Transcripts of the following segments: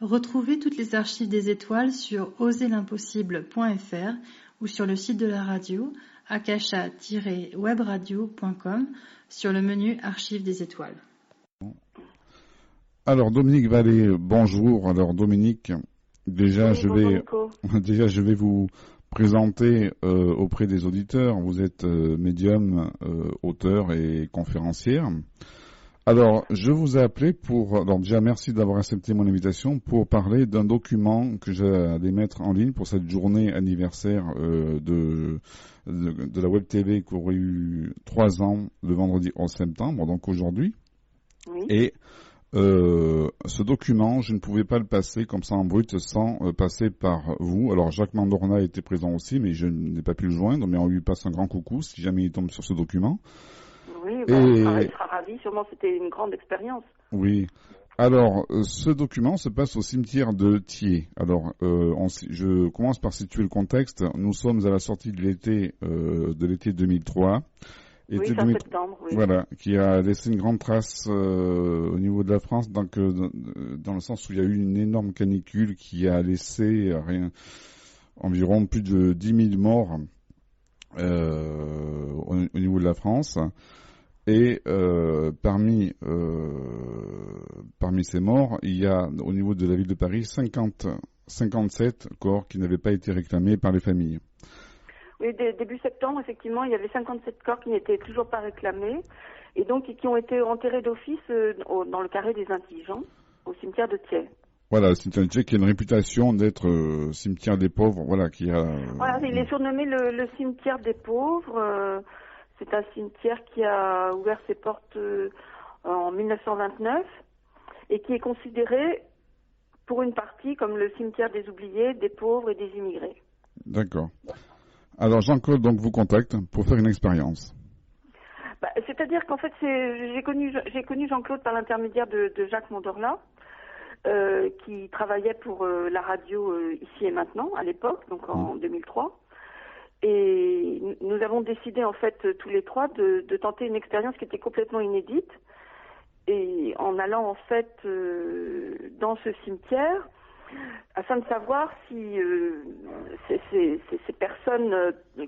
Retrouvez toutes les archives des étoiles sur oserlimpossible.fr ou sur le site de la radio akasha-webradio.com sur le menu Archives des étoiles. Alors Dominique Vallée, bonjour. Alors Dominique, déjà Oui, je vais vous présenter auprès des auditeurs. Vous êtes médium, auteur et conférencière. Alors, je vous ai appelé alors déjà merci d'avoir accepté mon invitation pour parler d'un document que j'allais mettre en ligne pour cette journée anniversaire de la Web TV qui aurait eu 3 ans le vendredi 11 septembre, donc aujourd'hui. Oui. Et ce document, je ne pouvais pas le passer comme ça en brut sans passer par vous. Alors, Jacques Mandorna était présent aussi, mais je n'ai pas pu le joindre, mais on lui passe un grand coucou si jamais il tombe sur ce document. Oui, il sera ravi, sûrement c'était une grande expérience. Oui. Alors, ce document se passe au cimetière de Thiers. Alors, je commence par situer le contexte. Nous sommes à la sortie de l'été 2003. Oui, fin septembre, oui. Voilà, qui a laissé une grande trace au niveau de la France, donc, dans le sens où il y a eu une énorme canicule qui a laissé environ plus de 10 000 morts au niveau de la France. Et parmi ces morts, il y a au niveau de la ville de Paris 57 corps qui n'avaient pas été réclamés par les familles. Oui, début septembre, effectivement, il y avait 57 corps qui n'étaient toujours pas réclamés et donc qui ont été enterrés d'office dans le carré des indigents au cimetière de Thiers. Voilà, le cimetière de Thiers qui a une réputation d'être cimetière des pauvres, voilà, Voilà, il est surnommé le cimetière des pauvres. C'est un cimetière qui a ouvert ses portes en 1929 et qui est considéré pour une partie comme le cimetière des oubliés, des pauvres et des immigrés. D'accord. Alors Jean-Claude donc vous contacte pour faire une expérience. C'est-à-dire qu'en fait j'ai connu Jean-Claude par l'intermédiaire de Jacques Mandorla qui travaillait pour la radio Ici et Maintenant à l'époque, donc en 2003. Et nous avons décidé en fait tous les trois de tenter une expérience qui était complètement inédite. Et en allant en fait dans ce cimetière, afin de savoir si ces personnes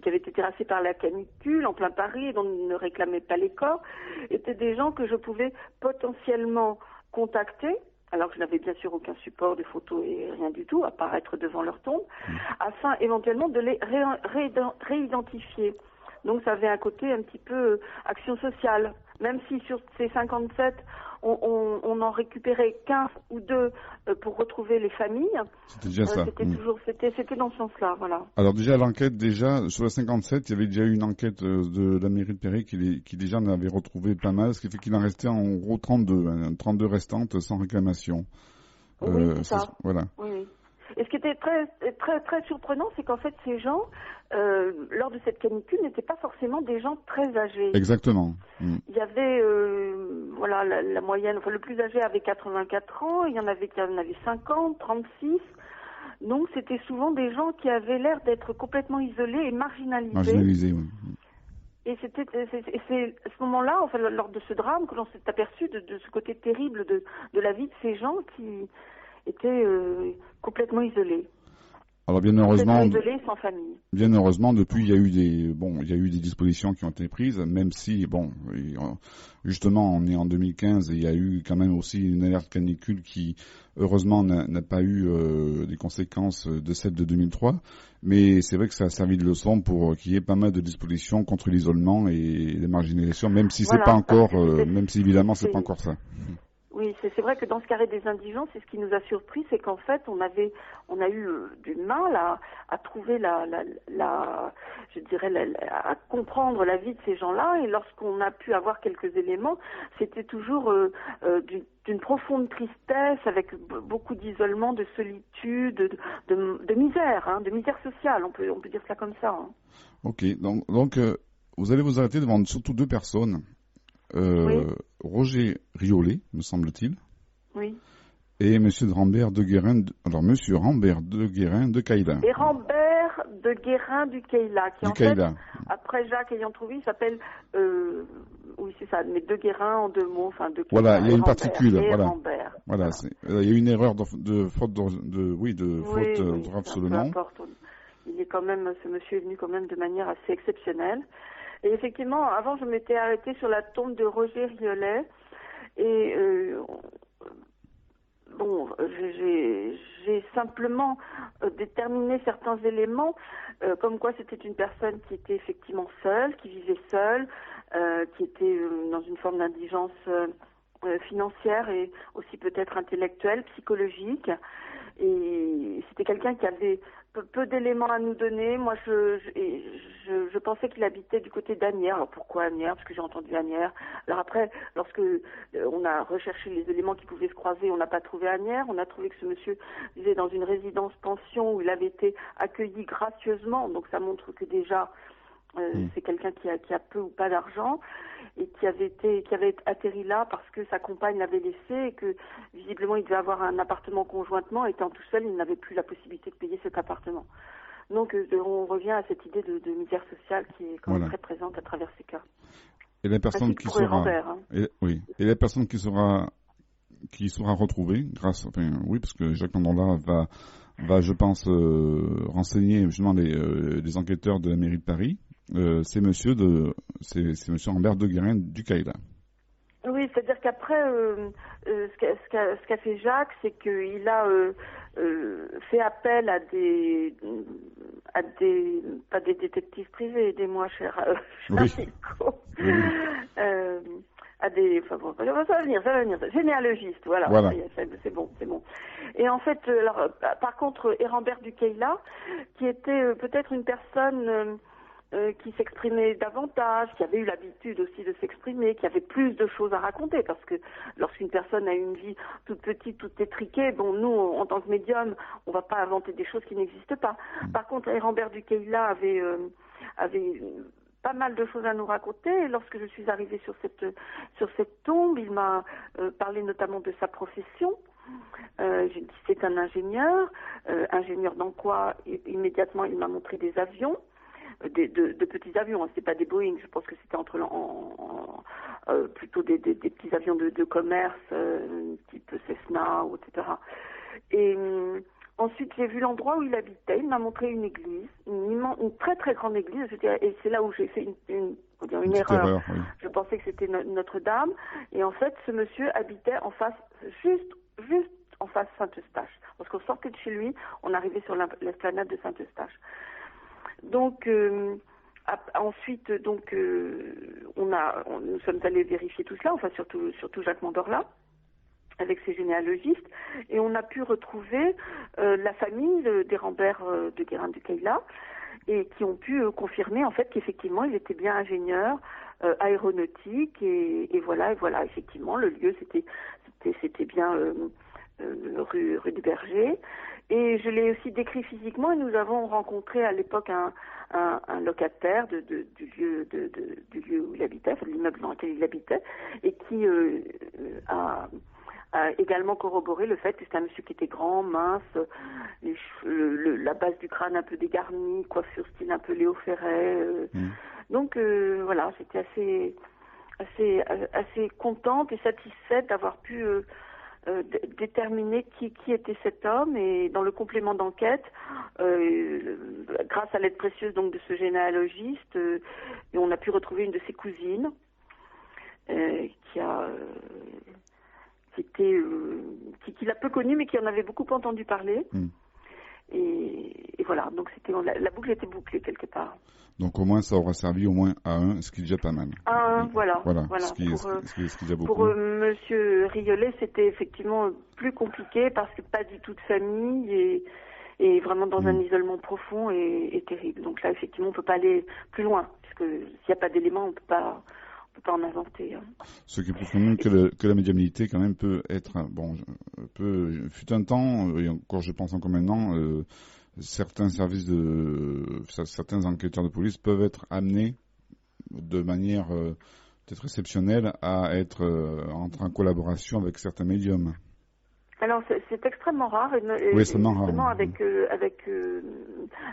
qui avaient été terrassées par la canicule en plein Paris et dont ne réclamaient pas les corps, étaient des gens que je pouvais potentiellement contacter, alors que je n'avais bien sûr aucun support de photos et rien du tout, à part être devant leur tombe, afin éventuellement de les réidentifier. Donc ça avait un côté un petit peu action sociale. Même si sur ces 57, on en récupérait 15 ou 2 pour retrouver les familles. C'était déjà ça. C'était dans ce sens-là, voilà. Alors déjà l'enquête, sur les 57, il y avait déjà eu une enquête de la mairie de Paris qui déjà en avait retrouvé pas mal, ce qui fait qu'il en restait en gros 32 restantes sans réclamation. Oui, c'est ça. Voilà. Oui. Et ce qui était très, très, très surprenant, c'est qu'en fait, ces gens, lors de cette canicule, n'étaient pas forcément des gens très âgés. Exactement. Il y avait, la moyenne, enfin, le plus âgé avait 84 ans, il y en avait qui en avaient 50, 36. Donc, c'était souvent des gens qui avaient l'air d'être complètement isolés et marginalisés. Marginalisés, oui. Et c'est à ce moment-là, enfin, lors de ce drame, que l'on s'est aperçu de ce côté terrible de la vie de ces gens qui étaient complètement isolés. Alors bien heureusement, isolés, sans famille. Bien heureusement, depuis il y a eu des dispositions qui ont été prises, même si justement on est en 2015 et il y a eu quand même aussi une alerte canicule qui heureusement n'a pas eu des conséquences de celle de 2003, mais c'est vrai que ça a servi de leçon pour qu'il y ait pas mal de dispositions contre l'isolement et les marginalisations, même si c'est pas encore, même si évidemment c'est pas encore ça. Oui, c'est vrai que dans ce carré des indigents, c'est ce qui nous a surpris, c'est qu'en fait, on a eu du mal à trouver à comprendre la vie de ces gens-là. Et lorsqu'on a pu avoir quelques éléments, c'était toujours d'une profonde tristesse, avec beaucoup d'isolement, de solitude, de misère, de misère sociale. On peut dire cela comme ça. Ok, donc vous allez vous arrêter devant surtout 2 personnes. Oui. Roger Riolet, me semble-t-il. Oui. Et Monsieur Rambert de Guérin. Monsieur Rambert de Guérin de Caïla. Et Rambert de Guérin du Caïla, qui en fait, après Jacques ayant trouvé, il s'appelle Oui, c'est ça, mais de Guérin en 2 mots, enfin de Voilà, il y a une Hérambert, particule, voilà. Hérambert. Voilà, il y a une erreur de faute faute Oui, d'orthographe sur le peu nom. importe. Il est quand même, ce monsieur est venu quand même de manière assez exceptionnelle. Et effectivement, avant, je m'étais arrêtée sur la tombe de Roger Riolet. Et bon, j'ai simplement déterminé certains éléments, comme quoi c'était une personne qui était effectivement seule, qui vivait seule, qui était dans une forme d'indigence financière et aussi peut-être intellectuelle, psychologique. Et c'était quelqu'un qui avait peu d'éléments à nous donner. Moi, je pensais qu'il habitait du côté d'Asnières. Alors pourquoi Asnières? Parce que j'ai entendu Asnières. Alors après, lorsque on a recherché les éléments qui pouvaient se croiser, on n'a pas trouvé Asnières. On a trouvé que ce monsieur vivait dans une résidence pension où il avait été accueilli gracieusement. Donc ça montre que déjà c'est quelqu'un qui a peu ou pas d'argent et qui avait atterri là parce que sa compagne l'avait laissé et que visiblement il devait avoir un appartement conjointement. Étant tout seul, il n'avait plus la possibilité de payer cet appartement. Donc on revient à cette idée de misère sociale qui est quand même très présente à travers ces cas. Et la personne qui sera, et la personne qui sera retrouvée grâce, parce que Jacques Mandorla va, je pense, renseigner justement les enquêteurs de la mairie de Paris. C'est monsieur Ambert de Guérin du Caïla. Oui, c'est-à-dire qu'après, ce qu'a fait Jacques, c'est qu'il a fait appel à pas des détectives privés, aidez-moi, cher Nico. À des, enfin bon, ça va venir, généalogistes, voilà. C'est bon. Et en fait, alors, par contre, Hérambert du Caïla, qui était peut-être une personne qui s'exprimait davantage, qui avait eu l'habitude aussi de s'exprimer, qui avait plus de choses à raconter, parce que lorsqu'une personne a une vie toute petite, toute étriquée, bon, nous, en tant que médium, on va pas inventer des choses qui n'existent pas. Par contre, Hérambert du Caïla avait pas mal de choses à nous raconter. Et lorsque je suis arrivée sur cette tombe, il m'a parlé notamment de sa profession. J'ai dit c'est un ingénieur dans quoi immédiatement il m'a montré des avions. De petits avions, hein, c'était pas des Boeing, je pense que c'était plutôt des petits avions de commerce, type Cessna, etc. Et ensuite j'ai vu l'endroit où il habitait, il m'a montré une église, une très très grande église, et c'est là où j'ai fait une erreur. Oui. Je pensais que c'était Notre-Dame, et en fait ce monsieur habitait en face, juste en face Saint-Eustache. Lorsqu'on sortait de chez lui, on arrivait sur l'esplanade de Saint-Eustache. Donc ensuite, nous sommes allés vérifier tout cela, enfin surtout Jacques Mandorla, avec ses généalogistes, et on a pu retrouver la famille d'Hérambert de Guérin du Caïla, et qui ont pu confirmer en fait qu'effectivement il était bien ingénieur aéronautique, et voilà, effectivement le lieu c'était bien rue du Berger. Et je l'ai aussi décrit physiquement, et nous avons rencontré à l'époque un locataire du lieu où il habitait, enfin de l'immeuble dans lequel il habitait, et qui a également corroboré le fait que c'était un monsieur qui était grand, mince, la base du crâne un peu dégarnie, coiffure style un peu Léo Ferret. Donc voilà, j'étais assez contente et satisfaite d'avoir pu déterminer qui était cet homme, et dans le complément d'enquête, grâce à l'aide précieuse donc de ce généalogiste, on a pu retrouver une de ses cousines qui l'a peu connue mais qui en avait beaucoup entendu parler. Et voilà, donc la boucle était bouclée quelque part. Donc au moins ça aura servi au moins à un, ce qui est déjà pas mal. Voilà. Ce qui est déjà beaucoup. Pour Monsieur Riolet, c'était effectivement plus compliqué parce que pas du tout de famille et vraiment dans un isolement profond et terrible. Donc là, effectivement, on peut pas aller plus loin, puisque s'il n'y a pas d'éléments, on peut pas en inventer. Ce qui prouve quand même que la médiumnité quand même peut être fut un temps, et encore je pense encore maintenant, certains enquêteurs de police peuvent être amenés de manière peut-être exceptionnelle à être entrer en collaboration avec certains médiums. Alors c'est extrêmement rare Oui, extrêmement rare. Justement avec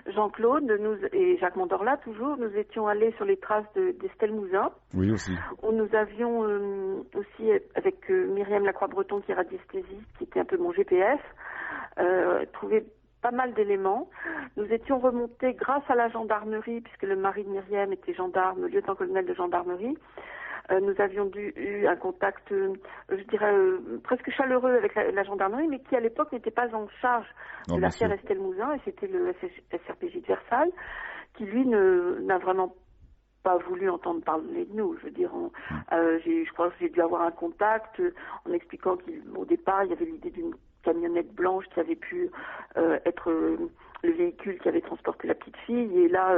Jean-Claude et Jacques Mandorla toujours, nous étions allés sur les traces d'Estelle Mouzin. Oui, aussi. Où nous avions aussi avec Myriam Lacroix-Breton qui est radiesthésiste, qui était un peu mon GPS, trouvé pas mal d'éléments. Nous étions remontés grâce à la gendarmerie, puisque le mari de Myriam était gendarme, lieutenant-colonel de gendarmerie. Nous avions eu un contact, je dirais, presque chaleureux avec la gendarmerie, mais qui à l'époque n'était pas en charge de l'affaire Estelle Mouzin, et c'était le SRPJ de Versailles, qui lui n'a vraiment pas voulu entendre parler de nous. Je veux dire, je crois que j'ai dû avoir un contact en expliquant qu'au départ, il y avait l'idée d'une camionnette blanche qui avait pu être le véhicule qui avait transporté la petite fille, et là,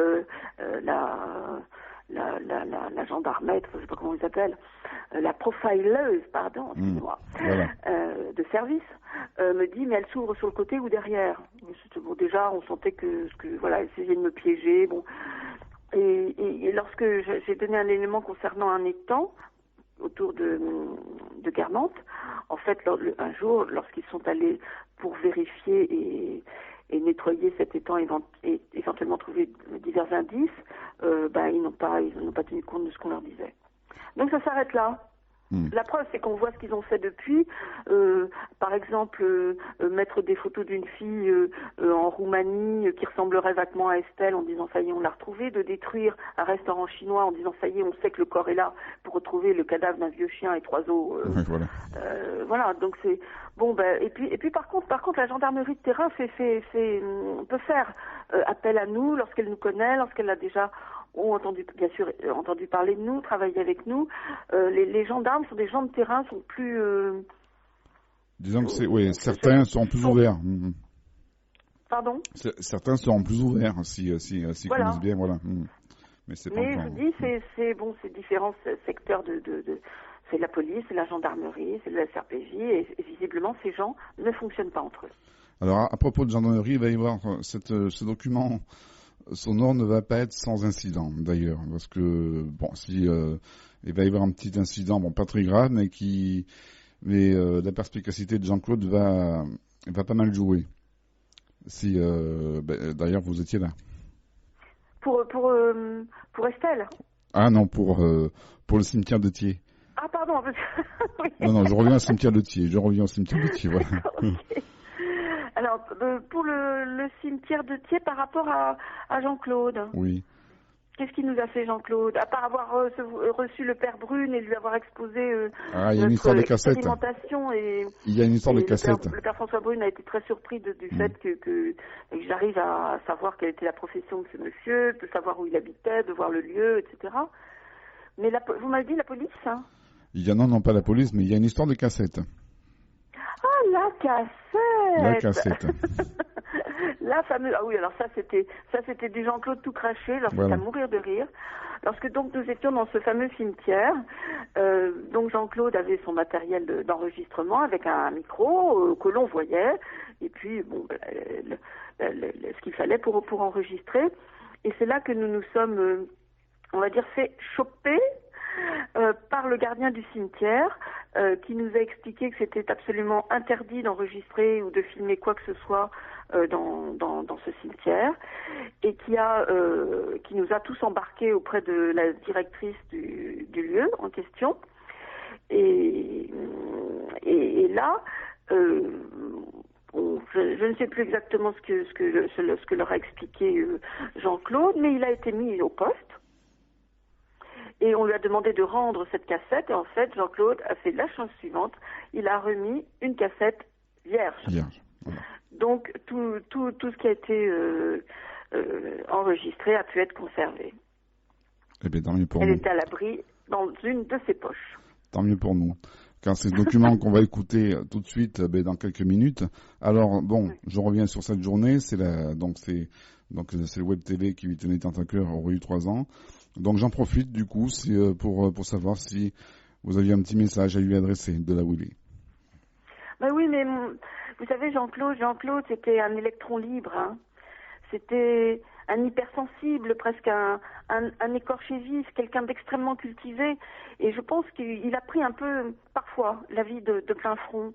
la gendarmette, je sais pas comment ils s'appellent, la profileuse, pardon, excusez-moi, voilà. De service, me dit mais elle s'ouvre sur le côté ou derrière. Bon, déjà on sentait que voilà, elle essayait de me piéger. Bon, et lorsque j'ai donné un élément concernant un étang autour de Guermantes, en fait un jour lorsqu'ils sont allés pour vérifier et nettoyer cet étang et éventuellement trouver divers indices, ils n'ont pas tenu compte de ce qu'on leur disait. Donc ça s'arrête là. La preuve, c'est qu'on voit ce qu'ils ont fait depuis. Par exemple, mettre des photos d'une fille en Roumanie qui ressemblerait vaguement à Estelle en disant ça y est, on l'a retrouvée, de détruire un restaurant chinois en disant ça y est, on sait que le corps est là pour retrouver le cadavre d'un vieux chien et 3 os. Voilà. Voilà, donc c'est bon. Et puis par contre, la gendarmerie de terrain peut faire appel à nous lorsqu'elle nous connaît, lorsqu'elle a déjà entendu parler de nous, travaillé avec nous. Les gendarmes sont des gens de terrain, sont plus... Disons que certains sont plus ouverts. Pardon ? Certains seront plus ouverts si voilà. Connaissent bien, voilà. Mais c'est pas je dis, c'est différents secteurs c'est la police, c'est la gendarmerie, c'est le SRPJ, et visiblement ces gens ne fonctionnent pas entre eux. Alors à propos de gendarmerie, il va y avoir ce document sonore ne va pas être sans incident d'ailleurs, parce que si il va y avoir un petit incident, pas très grave, mais la perspicacité de Jean-Claude va pas mal jouer. Si d'ailleurs vous étiez là. Pour Estelle. Ah non, pour le cimetière de Thiers. Ah pardon. Oui. Non, je reviens au cimetière de Thiers. Voilà. Okay. Alors, pour le cimetière de Thiers, par rapport à Jean-Claude. Oui. Qu'est-ce qu'il nous a fait, Jean-Claude? À part avoir reçu le père Brune et lui avoir exposé il y a une histoire de cassette. Il y a une histoire de cassette. Le père François Brune a été très surpris du fait que j'arrive à savoir quelle était la profession de ce monsieur, de savoir où il habitait, de voir le lieu, etc. Mais vous m'avez dit la police, hein? Non, pas la police, mais il y a une histoire de cassette. Ah, la cassette. La cassette. La fameuse. Ah oui, alors ça c'était du Jean-Claude tout craché, à mourir de rire. Lorsque donc nous étions dans ce fameux cimetière, donc Jean-Claude avait son matériel d'enregistrement avec un micro que l'on voyait, et puis ce qu'il fallait pour enregistrer. Et c'est là que nous nous sommes, on va dire, fait choper par le gardien du cimetière, qui nous a expliqué que c'était absolument interdit d'enregistrer ou de filmer quoi que ce soit dans ce cimetière, et qui nous a tous embarqués auprès de la directrice du lieu en question. Et là, je ne sais plus exactement ce que leur a expliqué Jean-Claude, mais il a été mis au poste. Et on lui a demandé de rendre cette cassette, et en fait, Jean-Claude a fait la chose suivante. Il a remis une cassette vierge. Voilà. Donc, tout ce qui a été enregistré a pu être conservé. Eh bien, tant mieux pour nous. Elle était à l'abri dans une de ses poches. Tant mieux pour nous. Car c'est ce document qu'on va écouter tout de suite, dans quelques minutes. Alors, je reviens sur cette journée. C'est le Web TV qui lui tenait tant à cœur, aurait eu 3 ans. Donc j'en profite du coup pour savoir si vous aviez un petit message à lui adresser de là où il est. Oui, mais vous savez, Jean-Claude, c'était un électron libre. Hein. C'était un hypersensible, presque un écorché vif, quelqu'un d'extrêmement cultivé. Et je pense qu'il a pris un peu, parfois, la vie de plein front.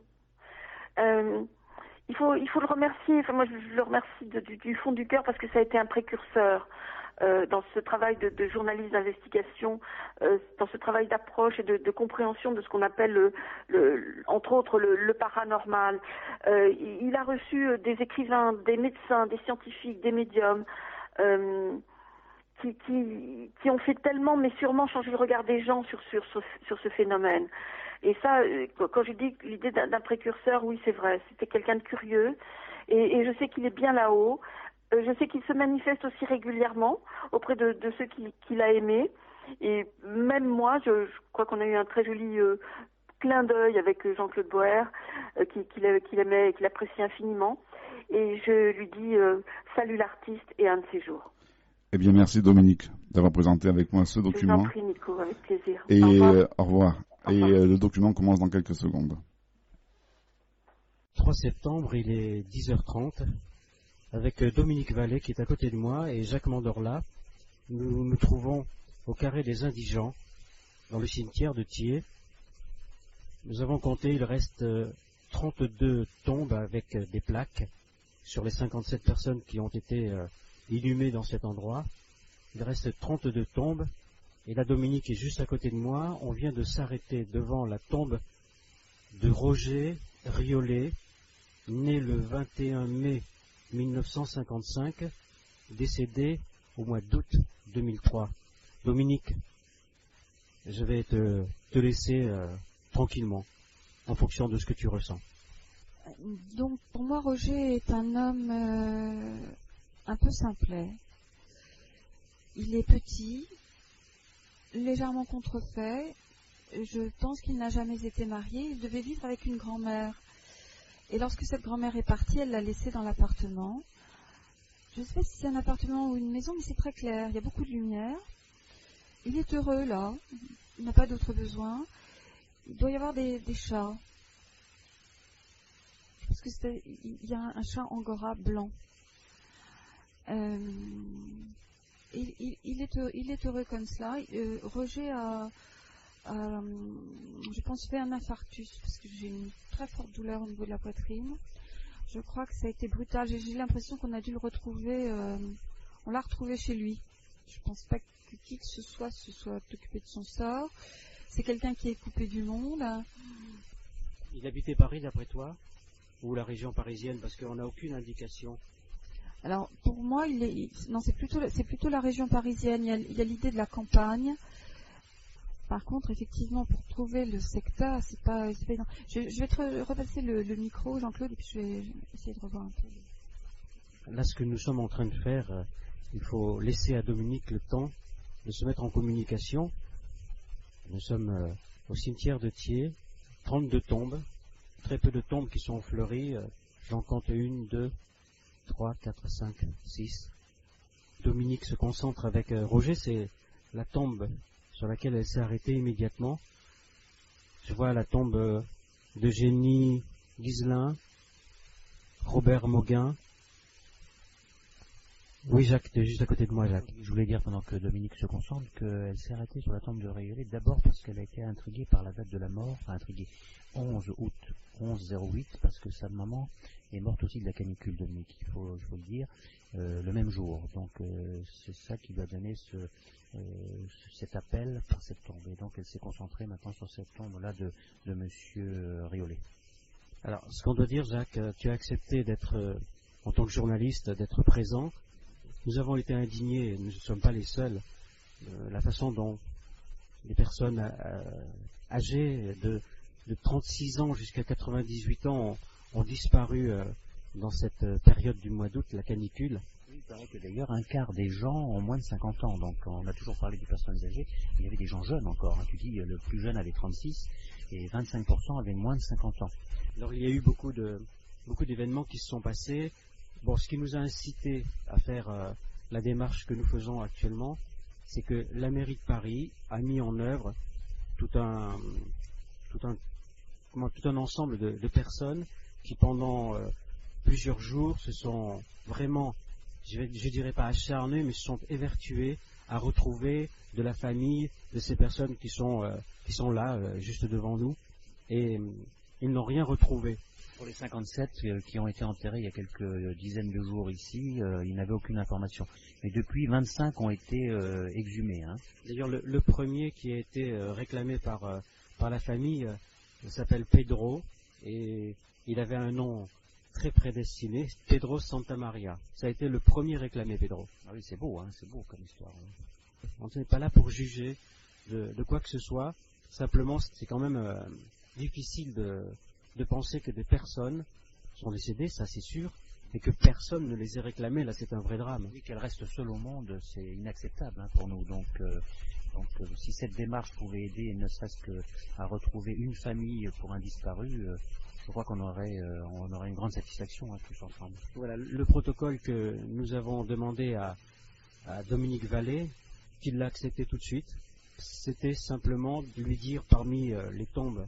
Il faut le remercier. Enfin, moi, je le remercie du fond du cœur parce que ça a été un précurseur dans ce travail de journaliste d'investigation, dans ce travail d'approche et de compréhension de ce qu'on appelle, entre autres, le paranormal. Il a reçu des écrivains, des médecins, des scientifiques, des médiums qui ont fait tellement, mais sûrement changer le regard des gens sur ce phénomène. Et ça, quand je dis l'idée d'un précurseur, oui, c'est vrai. C'était quelqu'un de curieux. Et je sais qu'il est bien là-haut. Je sais qu'il se manifeste aussi régulièrement auprès de ceux qu'il a aimés. Et même moi, je crois qu'on a eu un très joli clin d'œil avec Jean-Claude Boer, qu'il aimait et qu'il apprécie infiniment. Et je lui dis salut l'artiste et un de ces jours. Eh bien, merci Dominique d'avoir présenté avec moi ce document. Je vous en prie, Nico, avec plaisir. Et au revoir. Et le document commence dans quelques secondes. 3 septembre, il est 10h30, avec Dominique Vallée qui est à côté de moi et Jacques Mandorla. Nous nous trouvons au carré des Indigents, dans le cimetière de Thiers. Nous avons compté, il reste 32 tombes avec des plaques sur les 57 personnes qui ont été inhumées dans cet endroit. Il reste 32 tombes. Et là, Dominique est juste à côté de moi. On vient de s'arrêter devant la tombe de Roger Riolet, né le 21 mai 1955, décédé au mois d'août 2003. Dominique, je vais te laisser tranquillement, en fonction de ce que tu ressens. Donc, pour moi, Roger est un homme un peu simplet. Il est petit, légèrement contrefait. Je pense qu'il n'a jamais été marié. Il devait vivre avec une grand-mère. Et lorsque cette grand-mère est partie, elle l'a laissé dans l'appartement. Je ne sais pas si c'est un appartement ou une maison, mais c'est très clair. Il y a beaucoup de lumière. Il est heureux là. Il n'a pas d'autres besoins. Il doit y avoir des chats. Parce que il y a un chat angora blanc. Il est heureux comme cela. Roger a, je pense, fait un infarctus parce que j'ai une très forte douleur au niveau de la poitrine. Je crois que ça a été brutal. J'ai l'impression qu'on a dû le retrouver. On l'a retrouvé chez lui. Je pense pas que qui que ce soit se soit occupé de son sort. C'est quelqu'un qui est coupé du monde. Il habitait Paris, d'après toi, ou la région parisienne, parce qu'on n'a aucune indication. Alors, pour moi, c'est plutôt la région parisienne. Il y a l'idée de la campagne. Par contre, effectivement, pour trouver le secteur, c'est pas évident. Je vais te repasser le micro, Jean-Claude, et puis je vais essayer de revoir un peu. Là, ce que nous sommes en train de faire, il faut laisser à Dominique le temps de se mettre en communication. Nous sommes au cimetière de Thiers, 32 tombes, très peu de tombes qui sont fleuries. J'en compte 1, 2, 3, 4, 5, 6. Dominique se concentre avec Roger, c'est la tombe sur laquelle elle s'est arrêtée immédiatement. Je vois la tombe d'Eugénie Guizelin, Robert Mauguin. Oui, Jacques, tu es juste à côté de moi, Jacques. Je voulais dire, pendant que Dominique se concentre, qu'elle s'est arrêtée sur la tombe de Riolet, d'abord parce qu'elle a été intriguée par la date de la mort, enfin intriguée, 11 août 1108, parce que sa maman est morte aussi de la canicule, Dominique, il faut le dire, le même jour. Donc c'est ça qui lui a donné cet appel par cette tombe. Et donc elle s'est concentrée maintenant sur cette tombe-là de monsieur Riolet. Alors, ce qu'on doit dire, Jacques, tu as accepté d'être, en tant que journaliste, d'être présent. Nous avons été indignés, nous ne sommes pas les seuls, la façon dont les personnes âgées de 36 ans jusqu'à 98 ans ont disparu dans cette période du mois d'août, la canicule. Oui, il paraît que d'ailleurs un quart des gens ont moins de 50 ans, donc on a toujours parlé des personnes âgées, il y avait des gens jeunes encore, hein. Tu dis le plus jeune avait 36 et 25% avaient moins de 50 ans. Alors il y a eu beaucoup d'événements qui se sont passés. Bon, ce qui nous a incité à faire la démarche que nous faisons actuellement, c'est que la mairie de Paris a mis en œuvre tout un ensemble de personnes qui pendant plusieurs jours se sont vraiment, je dirais pas acharnées, mais se sont évertuées à retrouver de la famille de ces personnes qui sont là, juste devant nous, et ils n'ont rien retrouvé. Pour les 57 qui ont été enterrés il y a quelques dizaines de jours ici, ils n'avaient aucune information. Mais depuis, 25 ont été exhumés. Hein. D'ailleurs, le premier qui a été réclamé par la famille s'appelle Pedro, et il avait un nom très prédestiné, Pedro Santa Maria. Ça a été le premier réclamé, Pedro. Ah oui, c'est beau comme histoire. Hein. On n'est pas là pour juger de quoi que ce soit. Simplement, c'est quand même difficile de penser que des personnes sont décédées, ça c'est sûr, et que personne ne les ait réclamées. Là, c'est un vrai drame. Oui, qu'elles restent seules au monde, c'est inacceptable hein, pour nous. Donc, si cette démarche pouvait aider, ne serait-ce qu'à retrouver une famille pour un disparu, je crois qu'on aurait une grande satisfaction hein, tous ensemble. Voilà, le protocole que nous avons demandé à Dominique Vallée, qu'il l'a accepté tout de suite, c'était simplement de lui dire parmi les tombes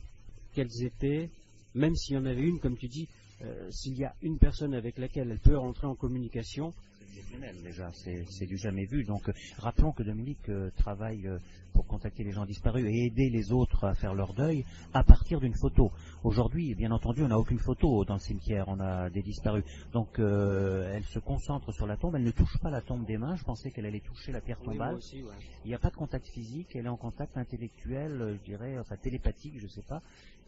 quelles étaient, même s'il y en avait une, comme tu dis, s'il y a une personne avec laquelle elle peut rentrer en communication. C'est exceptionnel déjà, c'est du jamais vu. Donc rappelons que Dominique travaille pour contacter les gens disparus et aider les autres à faire leur deuil à partir d'une photo. Aujourd'hui, bien entendu, on n'a aucune photo dans le cimetière, on a des disparus. Donc elle se concentre sur la tombe, elle ne touche pas la tombe des mains, je pensais qu'elle allait toucher la pierre tombale. Oui, moi aussi, ouais. Il n'y a pas de contact physique, elle est en contact intellectuel, je dirais, enfin télépathique, je ne sais pas.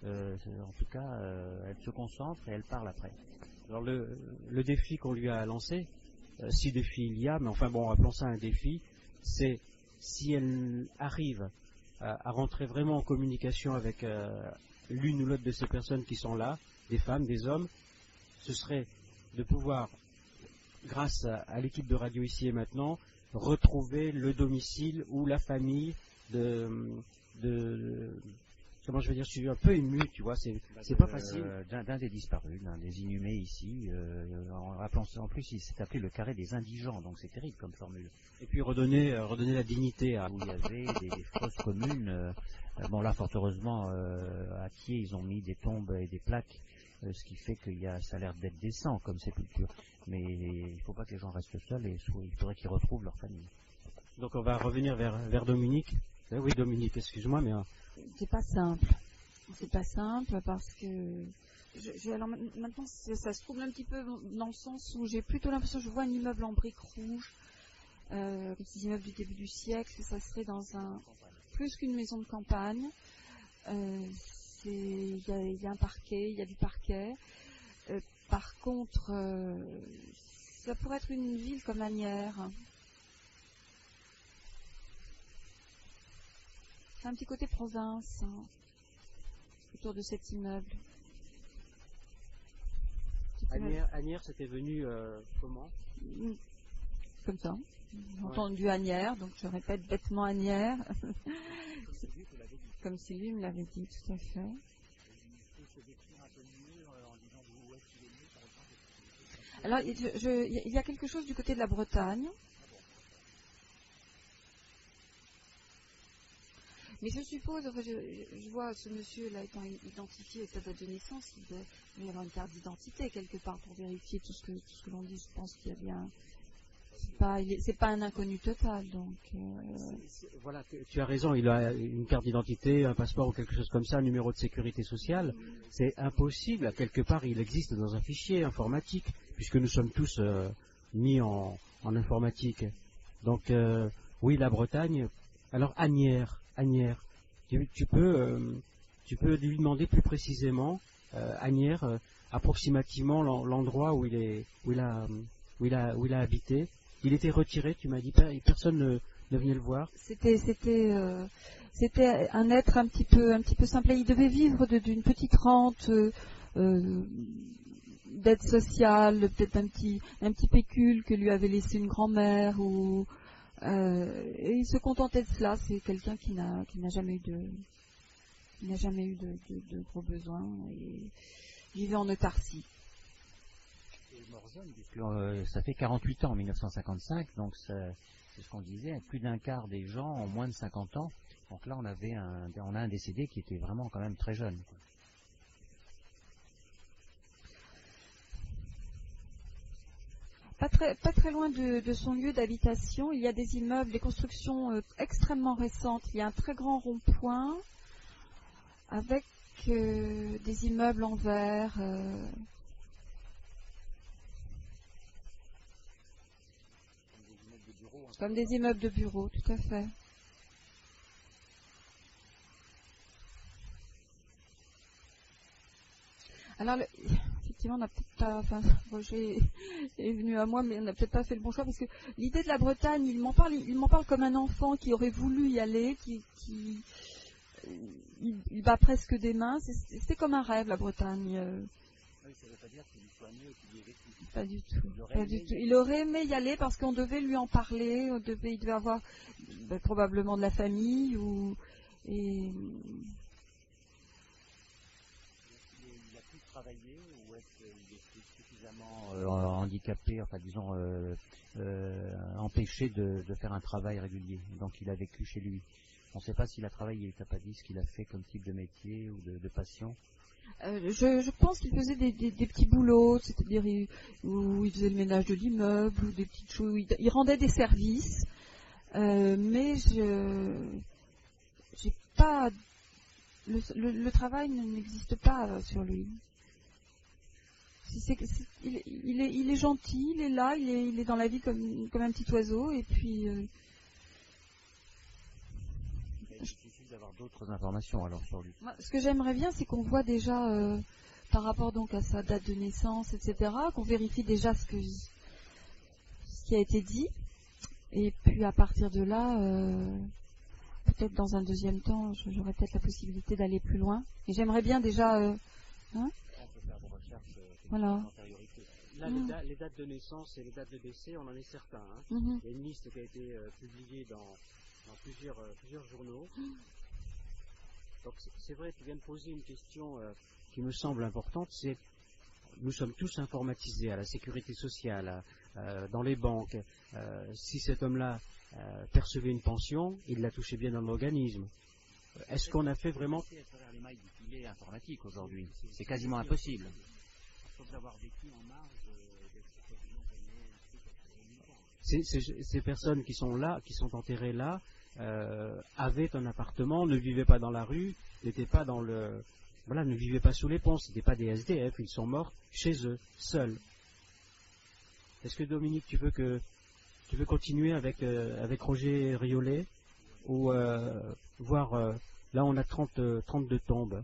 En tout cas, elle se concentre et elle parle après. Alors le défi qu'on lui a lancé, si défi il y a, mais enfin bon, appelons ça un défi, c'est si elle arrive à rentrer vraiment en communication avec l'une ou l'autre de ces personnes qui sont là, des femmes, des hommes, ce serait de pouvoir, grâce à l'équipe de Radio Ici et Maintenant, retrouver le domicile ou la famille comment je vais dire, je suis un peu ému, tu vois, c'est pas facile. D'un des disparus, d'un des inhumés ici, en plus il s'est appelé le carré des indigents, donc c'est terrible comme formule. Et puis redonner la dignité à... Où il y avait des fosses communes, bon là fort heureusement à Thiers ils ont mis des tombes et des plaques, ce qui fait que ça a l'air d'être décent comme sépulture, mais il ne faut pas que les gens restent seuls et il faudrait qu'ils retrouvent leur famille. Donc on va revenir vers Dominique. Oui Dominique, excuse-moi, mais... C'est pas simple. C'est pas simple parce que alors maintenant ça se trouve un petit peu dans le sens où j'ai plutôt l'impression que je vois un immeuble en briques rouges, ces immeubles du début du siècle. Ça serait dans plus qu'une maison de campagne. Il y a un parquet, il y a du parquet. Par contre, ça pourrait être une ville comme Asnières. C'est un petit côté province hein, autour de cet immeuble. Asnières, c'était venu comment? Comme ça. J'ai entendu Asnières, donc je répète bêtement Asnières. Comme Sylvie me l'avait dit, tout à fait. Alors, il y a quelque chose du côté de la Bretagne. Mais je suppose, enfin, je vois ce monsieur-là étant identifié et sa date de naissance, il doit y avoir une carte d'identité quelque part pour vérifier tout ce que l'on dit. Je pense qu'il y a bien... C'est pas un inconnu total, donc... Voilà, tu as raison, il a une carte d'identité, un passeport ou quelque chose comme ça, un numéro de sécurité sociale. C'est impossible, à quelque part, il existe dans un fichier informatique, puisque nous sommes tous mis en informatique. Donc, oui, la Bretagne... Alors, Asnières, tu peux lui demander plus précisément, Asnières, approximativement l'endroit où il a habité. Il était retiré, tu m'as dit, personne ne venait le voir. C'était un être un petit peu simple. Il devait vivre d'une petite rente d'aide sociale, peut-être un petit pécule que lui avait laissé une grand-mère ou et il se contentait de cela. C'est quelqu'un qui n'a jamais eu de gros besoins et vivait en autarcie. Ça fait 48 ans en 1955, donc c'est ce qu'on disait, plus d'un quart des gens ont moins de 50 ans. Donc là, on a un décédé qui était vraiment quand même très jeune. Pas très loin de son lieu d'habitation, il y a des immeubles, des constructions extrêmement récentes. Il y a un très grand rond-point avec des immeubles en verre. Comme des immeubles de bureau, tout à fait. Alors, effectivement, on n'a peut-être pas, enfin, Roger est venu à moi, mais on n'a peut-être pas fait le bon choix, parce que l'idée de la Bretagne, il m'en parle comme un enfant qui aurait voulu y aller, il bat presque des mains. C'est comme un rêve, la Bretagne. Oui, ça ne veut pas dire qu'il soit né ou qu'il y ait vécu. Pas du tout. Il aurait aimé y aller parce qu'on devait lui en parler, il devait avoir probablement de la famille et... Il a pu travailler ou est-ce qu'il est suffisamment handicapé, enfin disons empêché de faire un travail régulier. Donc il a vécu chez lui. On ne sait pas s'il a travaillé, il t'a pas dit ce qu'il a fait comme type de métier ou de passion. Je pense qu'il faisait des petits boulots, c'est-à-dire où il faisait le ménage de l'immeuble ou des petites choses. Il rendait des services, mais j'ai pas le travail n'existe pas sur lui. Il est gentil, il est là, il est dans la vie comme un petit oiseau et puis. Il suffit d'avoir d'autres informations alors sur lui. Ce que j'aimerais bien, c'est qu'on voit déjà, par rapport donc à sa date de naissance, etc., qu'on vérifie déjà ce qui a été dit, et puis à partir de là, peut-être dans un deuxième temps, j'aurai peut-être la possibilité d'aller plus loin. Et j'aimerais bien déjà, On peut faire des recherches voilà. d'antériorité. Là, les dates de naissance et les dates de décès, on en est certain. Hein. Mm-hmm. Il y a une liste qui a été publiée dans plusieurs journaux. Donc c'est vrai, tu viens de poser une question qui me semble importante, c'est nous sommes tous informatisés à la sécurité sociale, dans les banques. Si cet homme-là percevait une pension, il la touchait bien dans l'organisme. Est-ce qu'on a fait vraiment... À travers les mailles du filet informatique aujourd'hui, c'est quasiment impossible. Sauf d'avoir vécu en marge Ces personnes qui sont là, qui sont enterrées là, avaient un appartement, ne vivaient pas dans la rue, n'étaient pas dans le... Voilà, ne vivaient pas sous les ponts, c'était pas des SDF, ils sont morts chez eux, seuls. Est-ce que Dominique, tu veux continuer avec Roger Riolet ou voir là on a 32 tombes.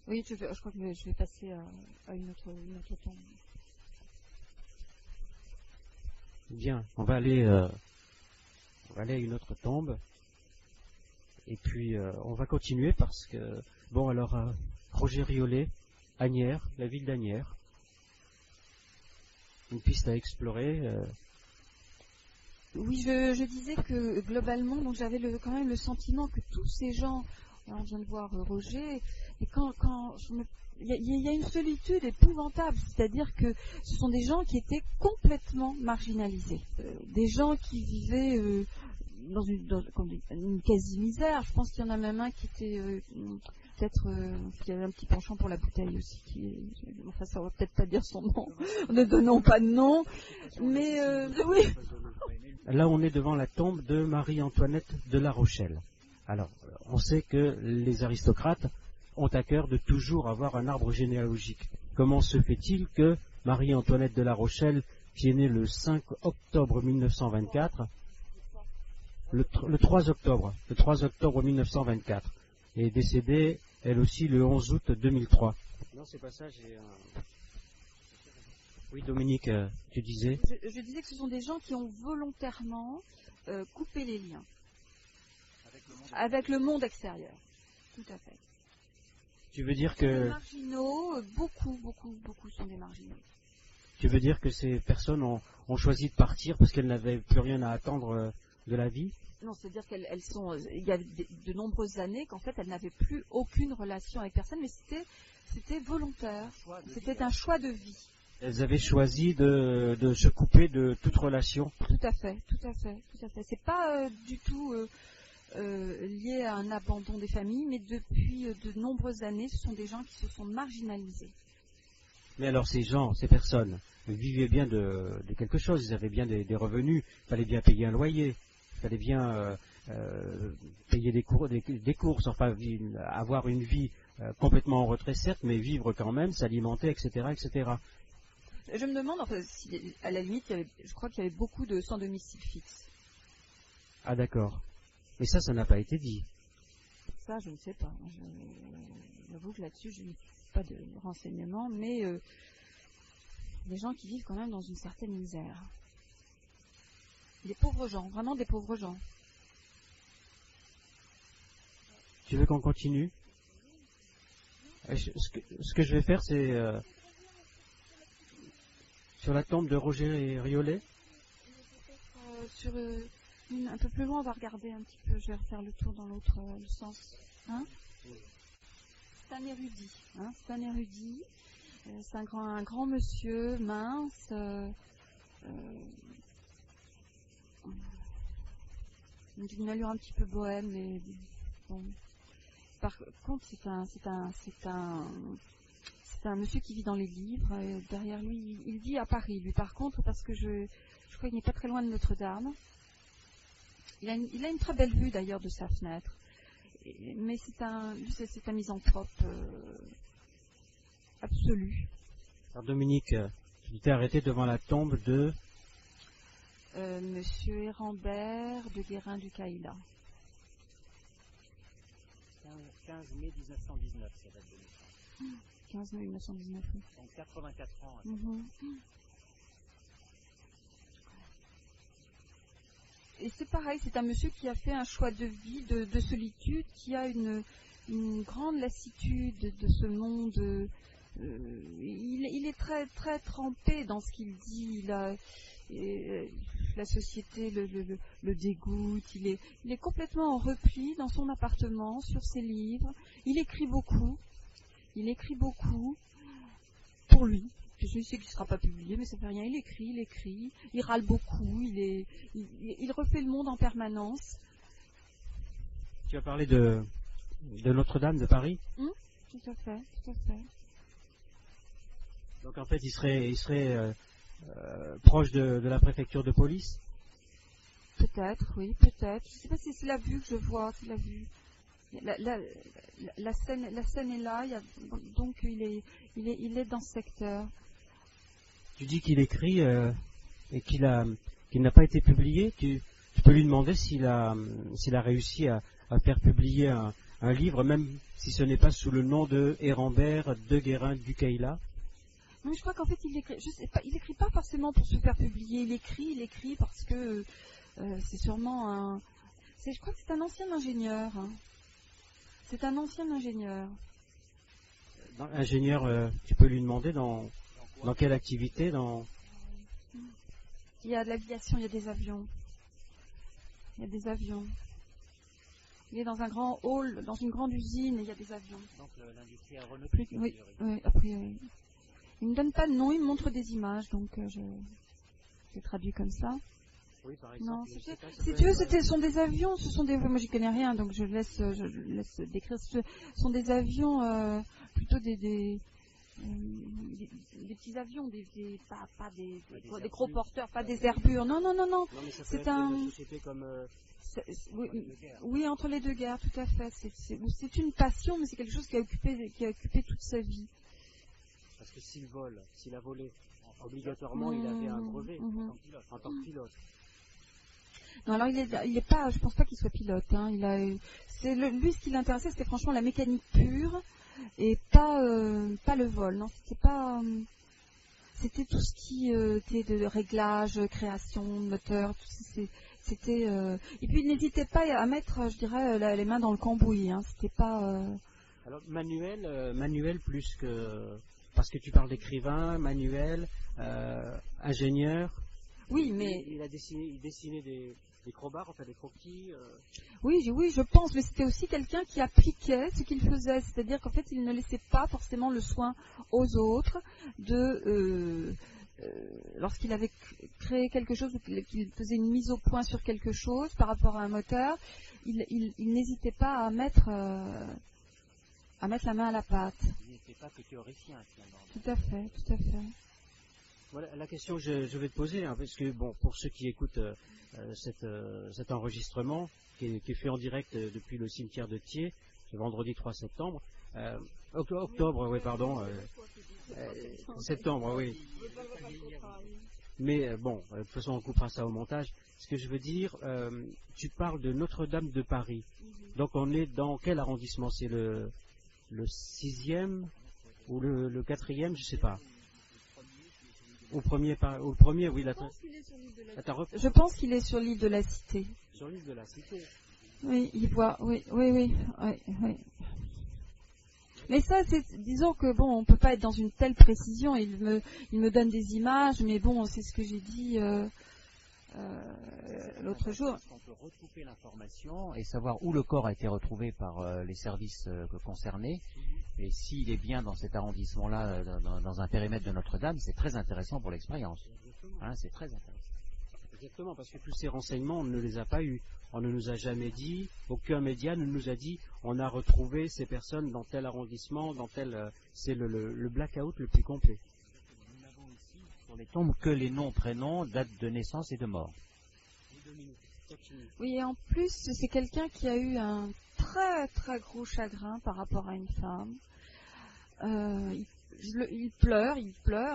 Oui, je crois que je vais passer à une autre tombe. Bien, on va aller à une autre tombe. Et puis on va continuer parce que bon alors Roger Riolet, Asnières, la ville d'Asnières, une piste à explorer. Oui, je disais que globalement, donc j'avais quand même le sentiment que tous ces gens, là on vient de voir Roger, et il y a une solitude épouvantable, c'est-à-dire que ce sont des gens qui étaient complètement marginalisés, des gens qui vivaient dans une quasi-misère. Je pense qu'il y en a même un qui était peut-être qui avait un petit penchant pour la bouteille aussi. Enfin, ça ne va peut-être pas dire son nom. Ne donnons pas de nom. Mais oui. Là, on est devant la tombe de Marie-Antoinette de La Rochelle. Alors, on sait que les aristocrates ont à cœur de toujours avoir un arbre généalogique. Comment se fait-il que Marie-Antoinette de La Rochelle, qui est née le 5 octobre 1924, le 3 octobre 1924, est décédée, elle aussi, le 11 août 2003. Non, c'est pas ça, Oui, Dominique, tu disais je disais que ce sont des gens qui ont volontairement coupé les liens avec le monde extérieur. Tout à fait. Tu veux dire que... Les marginaux, beaucoup sont des marginaux. Tu veux dire que ces personnes ont choisi de partir parce qu'elles n'avaient plus rien à attendre de la vie? Non, c'est-à-dire qu'elles sont... Il y a de nombreuses années qu'en fait, elles n'avaient plus aucune relation avec personne, mais c'était volontaire. C'était un choix de vie. Elles avaient choisi de se couper de toute relation. Tout à fait. C'est pas du tout lié à un abandon des familles, mais depuis de nombreuses années, ce sont des gens qui se sont marginalisés. Mais alors ces personnes vivaient bien de quelque chose, ils avaient bien des revenus, il fallait bien payer un loyer, il fallait bien payer des courses, enfin avoir une vie complètement en retrait, certes, mais vivre quand même, s'alimenter, etc., etc. Je me demande, enfin, si, à la limite, je crois qu'il y avait beaucoup de sans domicile fixe. Ah d'accord. Mais ça n'a pas été dit. Ça, je ne sais pas. J'avoue que là-dessus, je n'ai pas de renseignements, mais des gens qui vivent quand même dans une certaine misère. Des pauvres gens, vraiment des pauvres gens. Tu veux qu'on continue? Ce que je vais faire, c'est sur la tombe de Roger Riolet. Un peu plus loin, on va regarder un petit peu. Je vais refaire le tour dans l'autre sens. Hein, c'est un érudit. Hein, c'est un érudit. C'est un grand monsieur, mince. D'une allure un petit peu bohème, mais bon. Par contre, c'est un monsieur qui vit dans les livres. Derrière lui, il vit à Paris, lui, par contre, parce que je crois qu'il n'est pas très loin de Notre-Dame. Il a une très belle vue, d'ailleurs, de sa fenêtre. Mais c'est un misanthrope absolu. Alors, Dominique, tu t'es arrêté devant la tombe de... Monsieur Hérambert de Guérin du Caïla. 15 mai 1919, c'est la date de naissance. 15 mai 1919, oui. Donc 84 ans. Et c'est pareil, c'est un monsieur qui a fait un choix de vie, de solitude, qui a une grande lassitude de ce monde. Il est très, très trempé dans ce qu'il dit. La société le dégoûte. Il est complètement en repli dans son appartement, sur ses livres. Il écrit beaucoup. Pour lui. Je sais qu'il ne sera pas publié, mais ça fait rien. Il écrit. Il râle beaucoup. Il refait le monde en permanence. Tu as parlé de Notre-Dame de Paris? Tout à fait. Donc en fait, il serait proche de la préfecture de police? Peut-être, oui, peut-être. Je ne sais pas si c'est la vue que je vois, c'est la vue. La scène est là, donc il est dans ce secteur. Tu dis qu'il écrit et qu'il n'a pas été publié. Tu peux lui demander s'il a réussi à faire publier un livre, même si ce n'est pas sous le nom de Hérambert de Guérin du Caïla. Non, je crois qu'en fait il écrit. Je sais pas, il écrit pas forcément pour se faire publier. Il écrit parce que c'est sûrement je crois que c'est un ancien ingénieur. Hein. C'est un ancien ingénieur. Ingénieur, tu peux lui demander dans quelle activité, Il y a de l'aviation, il y a des avions. Il est dans un grand hall, dans une grande usine, et il y a des avions. Donc l'industrie aéronautique. Oui, a priori. Il ne me donne pas de nom, il me montre des images, donc je traduis comme ça. Oui, par exemple. Non, si tu veux, ce sont des avions, moi j'y connais rien, donc je laisse décrire. Ce sont des avions, plutôt des petits avions, pas des gros porteurs, pas des Airbus. Non. Non, mais ça c'est une société comme. Oui, entre les deux guerres, tout à fait. C'est une passion, mais c'est quelque chose qui a occupé toute sa vie. Parce que s'il a volé, obligatoirement, il avait un brevet en tant que pilote. Non, alors il est pas, je pense pas qu'il soit pilote. Hein. Lui, ce qui l'intéressait, c'était franchement la mécanique pure et pas le vol. Non, c'était tout ce qui était de réglage, création, moteur, tout ça. C'était et puis il n'hésitait pas à mettre, je dirais, les mains dans le cambouis. Hein. C'était pas. Alors manuel plus que. Parce que tu parles d'écrivain, manuel, ingénieur. Oui, mais il dessinait des crobards, enfin des croquis. Oui, je pense, mais c'était aussi quelqu'un qui appliquait ce qu'il faisait, c'est-à-dire qu'en fait, il ne laissait pas forcément le soin aux autres de lorsqu'il avait créé quelque chose ou qu'il faisait une mise au point sur quelque chose par rapport à un moteur, il n'hésitait pas à mettre la main à la pâte. Il n'était pas que théoricien, finalement. Tout à fait. Voilà la question que je vais te poser, hein, parce que bon, pour ceux qui écoutent cet enregistrement qui est fait en direct depuis le cimetière de Thiers, ce vendredi 3 septembre, Octobre, oui, pardon. Septembre, oui. Mais bon, de toute façon, on coupera ça au montage. Ce que je veux dire, tu parles de Notre-Dame de Paris. Donc on est dans quel arrondissement? C'est le 6e ou le 4e, je sais pas. Au premier, oui. Je pense qu'il est sur l'île de la Cité. Sur l'île de la Cité. Oui, il voit, oui. Mais ça, disons que bon, on peut pas être dans une telle précision. Il me donne des images, mais bon, c'est ce que j'ai dit l'autre jour. On peut recouper l'information et savoir où le corps a été retrouvé par les services concernés. Et s'il est bien dans cet arrondissement-là, dans un périmètre de Notre-Dame, c'est très intéressant pour l'expérience. Hein, c'est très intéressant. Exactement, parce que tous ces renseignements, on ne les a pas eus. On ne nous a jamais dit, aucun média ne nous a dit, on a retrouvé ces personnes dans tel arrondissement, dans tel... c'est le blackout le plus complet. Nous n'avons ici, sur les tombes, que les noms, prénoms, date de naissance et de mort. Oui, et en plus, c'est quelqu'un qui a eu un très très gros chagrin par rapport à une femme. Il pleure,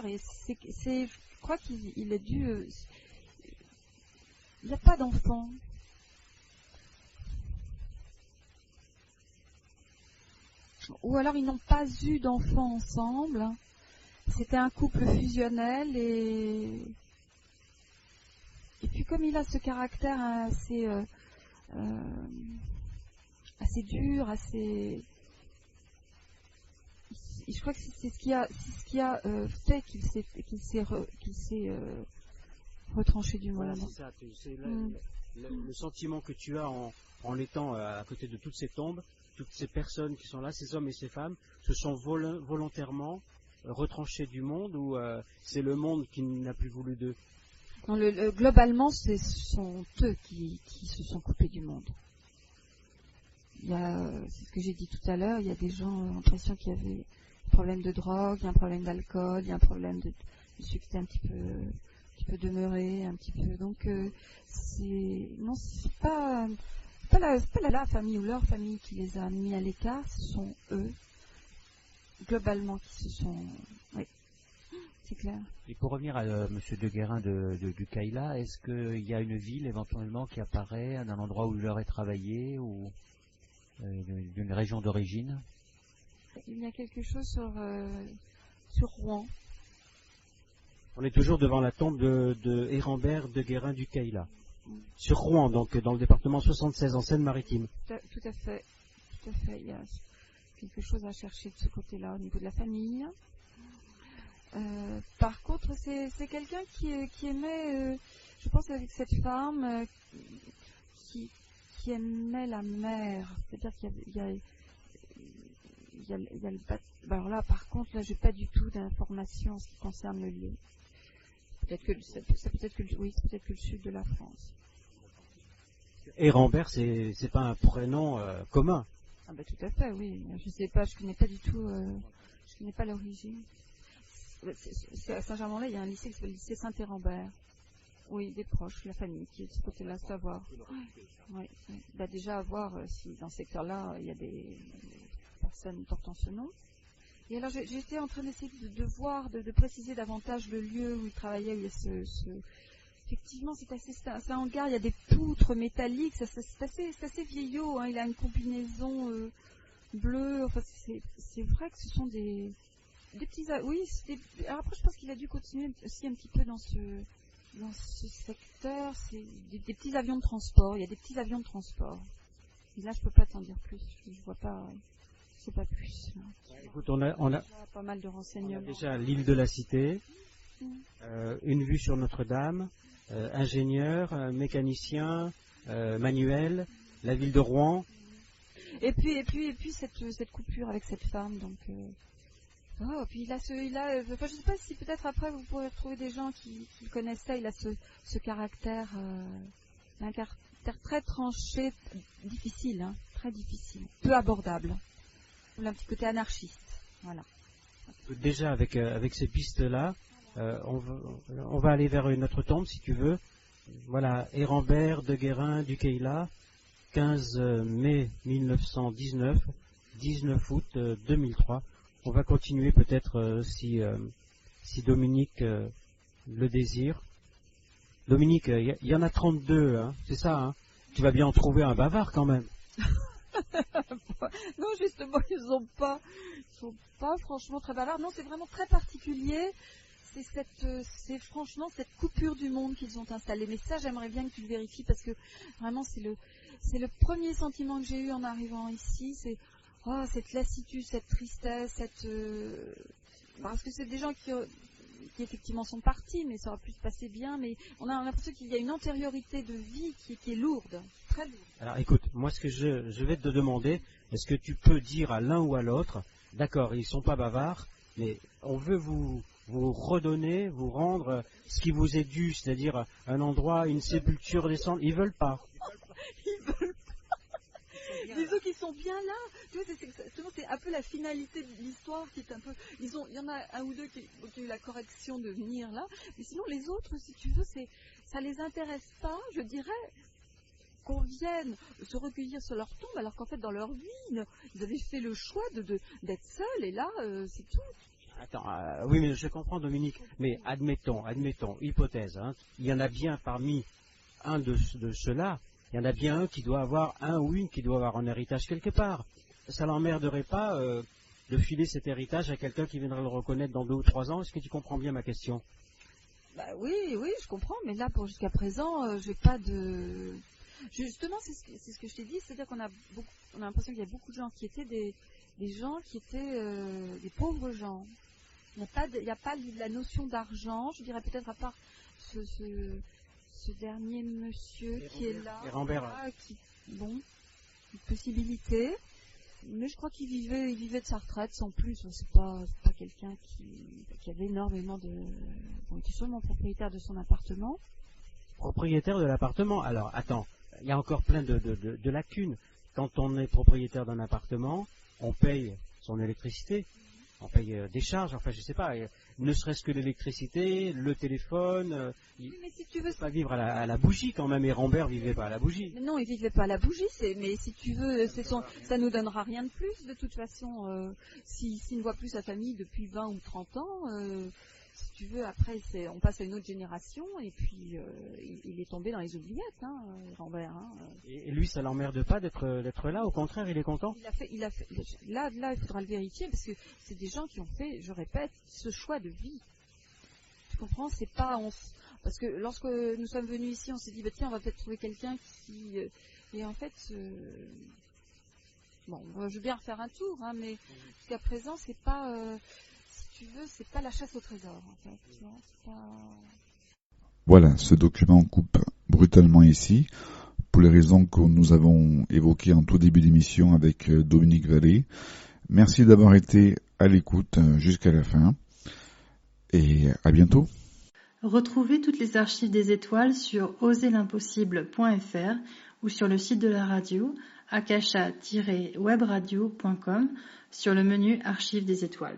et je crois qu'il a dû... il n'y a pas d'enfant. Ou alors ils n'ont pas eu d'enfant ensemble. C'était un couple fusionnel et puis comme il a ce caractère assez dur, je crois que c'est ce qui a fait qu'il s'est retranché du monde. Voilà, c'est ça. C'est le sentiment que tu as en étant à côté de toutes ces tombes. Toutes ces personnes qui sont là, ces hommes et ces femmes, se sont volontairement retranchés du monde ou c'est le monde qui n'a plus voulu d'eux? Globalement, ce sont eux qui se sont coupés du monde. C'est ce que j'ai dit tout à l'heure, il y a des gens ont l'impression qu'il y avait un problème de drogue, il y a un problème d'alcool, il y a un problème de succès un petit peu demeuré, un petit peu. Donc, c'est pas la famille ou leur famille qui les a mis à l'écart, ce sont eux, globalement, qui se sont... Oui, c'est clair. Et pour revenir à M. de Guérin du Kayla, est-ce qu'il y a une ville éventuellement qui apparaît, un endroit où il aurait travaillé, ou d'une région d'origine? Il y a quelque chose sur Rouen. On est toujours devant la tombe de Hérambert de Guérin du Kayla. Sur Rouen, donc dans le département 76 en Seine-Maritime. Tout à fait. Il y a quelque chose à chercher de ce côté-là au niveau de la famille. Par contre, c'est quelqu'un qui aimait, je pense avec cette femme, qui aimait la mer. C'est-à-dire qu'il y a le bateau. Alors là, par contre, là, j'ai pas du tout d'informations en ce qui concerne le lieu. C'est peut-être que le sud de la France. Hérambert, c'est pas un prénom commun. Ah bah tout à fait, oui. Je sais pas, je connais pas du tout, je connais pas l'origine. C'est à Saint-Germain-en-Laye, il y a un lycée qui s'appelle le lycée Saint-Hérambert. Oui, des proches, la famille qui est de ce côté-là, savoir. Oui. Bah déjà à voir si dans ce secteur-là il y a des personnes portant ce nom. Et alors j'étais en train d'essayer de voir, de préciser davantage le lieu où il travaillait, où il y a effectivement c'est un hangar, il y a des poutres métalliques, c'est assez vieillot, hein, il a une combinaison bleue, enfin c'est vrai que ce sont des petits... Oui, alors après je pense qu'il a dû continuer aussi un petit peu dans ce secteur, c'est des petits avions de transport, il y a des petits avions de transport. Et là je peux pas t'en dire plus, je vois pas... pas plus. Écoute, on a pas mal de renseignements. Déjà l'île de la Cité, une vue sur Notre-Dame, ingénieur, mécanicien, manuel, la ville de Rouen. Et puis cette coupure avec cette femme, donc. Puis il a je sais pas si peut-être après vous pourrez retrouver des gens qui connaissent ça. Il a ce caractère, un caractère très tranché, difficile, hein, très difficile, peu abordable. Un petit côté anarchiste, voilà. Déjà avec ces pistes-là, on va aller vers une autre tombe si tu veux. Voilà, Hérambert de Guérin du Kayla, 15 mai 1919, 19 août 2003. On va continuer peut-être si Dominique le désire. Dominique, il y en a 32, hein, c'est ça, hein? Tu vas bien en trouver un bavard quand même. Non, justement, ils sont pas franchement très bavards. Non, c'est vraiment très particulier. C'est franchement cette coupure du monde qu'ils ont installée. Mais ça, j'aimerais bien que tu le vérifies parce que vraiment, c'est le premier sentiment que j'ai eu en arrivant ici. C'est cette lassitude, cette tristesse, parce que c'est des gens qui effectivement sont partis, mais ça aurait pu se passer bien. Mais on a l'impression qu'il y a une antériorité de vie qui est lourde, très lourde. Alors écoute, moi ce que je vais te demander, est-ce que tu peux dire à l'un ou à l'autre, d'accord, ils sont pas bavards, mais on veut vous redonner, vous rendre ce qui vous est dû, c'est-à-dire un endroit, une sépulture des cendres. Ils veulent pas. Ils veulent pas. Disons qu'ils sont bien là. Tu vois, c'est un peu la finalité de l'histoire qui est un peu. Il y en a un ou deux qui ont eu la correction de venir là, mais sinon les autres, si tu veux, ça les intéresse pas. Je dirais qu'on vienne se recueillir sur leur tombe, alors qu'en fait dans leur vie, ils avaient fait le choix d'être seuls, et là, c'est tout. Attends, oui, mais je comprends, Dominique, mais admettons, hypothèse, hein, il y en a bien parmi un de ceux-là, il y en a bien un qui doit avoir, un ou une qui doit avoir un héritage quelque part. Ça l'emmerderait pas de filer cet héritage à quelqu'un qui viendrait le reconnaître dans 2 ou 3 ans? Est-ce que tu comprends bien ma question? Bah oui, je comprends, mais là, pour jusqu'à présent, j'ai pas de... Justement, c'est ce que je t'ai dit, c'est-à-dire qu'on a l'impression qu'il y a beaucoup de gens qui étaient des gens qui étaient des pauvres gens. Il n'y a pas la notion d'argent, je dirais peut-être à part ce dernier monsieur qui est là. Et Rambert. Une possibilité. Mais je crois qu'il vivait de sa retraite sans plus. C'est pas quelqu'un qui avait énormément de... Bon, il était seulement propriétaire de son appartement. Propriétaire de l'appartement. Alors, attends, il y a encore plein de lacunes. Quand on est propriétaire d'un appartement, on paye son électricité, on paye des charges, enfin je sais pas, ne serait-ce que l'électricité, le téléphone, oui, mais si tu veux pas vivre à la bougie quand même, et Rambert vivait pas à la bougie. Non, il vivait pas à la bougie, mais si tu veux, ça nous donnera rien de plus de toute façon, s'il ne voit plus sa famille depuis 20 ou 30 ans, si tu veux, après on passe à une autre génération et puis il est tombé dans les oubliettes, hein, Rambert. Hein. Et lui, ça l'emmerde pas d'être là, au contraire, il est content. Il a fait. Là, il faudra le vérifier parce que c'est des gens qui ont fait, je répète, ce choix de vie. Tu comprends? C'est pas parce que lorsque nous sommes venus ici, on s'est dit bah, tiens, on va peut-être trouver quelqu'un qui et en fait bon, je veux bien refaire un tour, hein, mais jusqu'à présent, c'est pas si tu veux, c'est pas la chasse au trésor, en fait. Tu vois, c'est pas... Voilà, ce document coupe brutalement ici, pour les raisons que nous avons évoquées en tout début d'émission avec Dominique Vallée. Merci d'avoir été à l'écoute jusqu'à la fin, et à bientôt. Retrouvez toutes les archives des étoiles sur oserimpossible.fr ou sur le site de la radio, akasha-webradio.com, sur le menu Archives des étoiles.